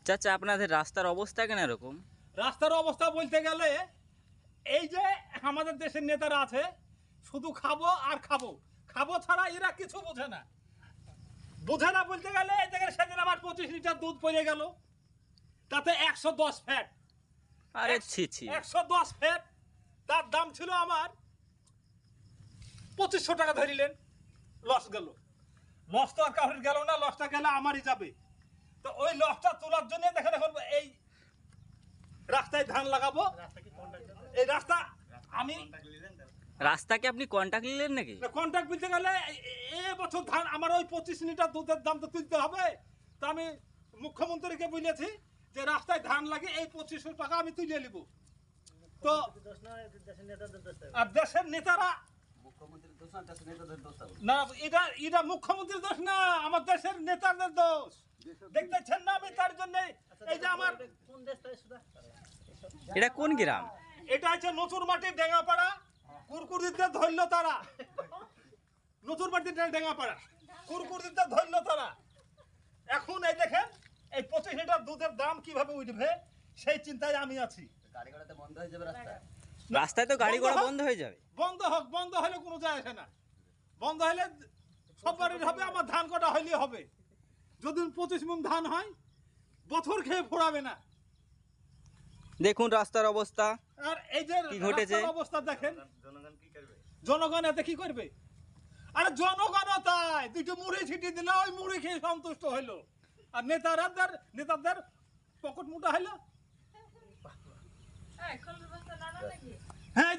চাচা আপনাদের রাস্তার অবস্থা কেন এরকম? রাস্তার অবস্থা বলতে গেলে এই যে আমাদের দেশের নেতারা আছে শুধু খাবো আর খাবো, খাবো ছাড়া এরা কিছু বোঝে না। বোঝে না বলতে গেলে এই দেখেন সেদিন আমার 25 লিটার দুধ পড়ে গেল, তাতে 110 ফ্যাট। আরে ছি ছি, 110 ফ্যাট, তার দাম ছিল আমার 2500 টাকা ধরিলেন, লস গেল। লস তো আর কাউরির গেল না, লসটা গেলে আমারই যাবে। তো ওই লসটা তোলার জন্য দেখেন এখন এই রাস্তায় ধান লাগাবো। এই রাস্তা আমি রাস্তাকে আপনি কন্ট্যাক্ট নিলেন নাকি? কন্ট্রাক্ট বলতে গেলে এ বছর ধান আমার ওই 25 লিটার দুধের দাম তো তুলতে হবে। তো আমি মুখ্যমন্ত্রীকে বলেছি যে রাস্তায় ধান লাগে এই 2500 টাকা আমি তুলে নিব। তো আর দেশের নেতারা না, এটা মুখ্যমন্ত্রীর দোষ না, আমার দেশের নেতাদের দোষ। দেখতেছেন না আমি তার জন্য এই যে আমার এটা কোন গ্রাম? এটা হচ্ছে নতুন মাটির ডেঙ্গাপাড়া, কুরকুরিতে ধরলো তারা। নতুন মাটির ডেঙ্গাপাড়া, কুরকুরিতে ধরলো তারা। এখন এই দেখেন এই 25 লিটার দুধের দাম কিভাবে উঠবে সেই চিন্তায় আমি আছি। রাস্তায় তো গাড়ি ঘোড়া বন্ধ হয়ে যাবে। বন্ধ হোক, বন্ধ হলে কোনো যায় আসে না। বন্ধ হলে সবারই হবে, আমার ধান কটা হইলে হবে। যদি 25 মণ ধান হয় বছর খেয়ে ফোড়াবে না। দেখুন রাস্তার অবস্থা আর এই যে কি ঘটেছে। রাস্তার অবস্থা দেখেন, জনগণ এতে কি করবে? আরে জনগণ তাই দুটো মুড়ি ছিটি দিলে ওই মুড়ি খেয়ে সন্তুষ্ট হইলো, আর নেতাদের পকেট মোটা হইলো। হ্যাঁ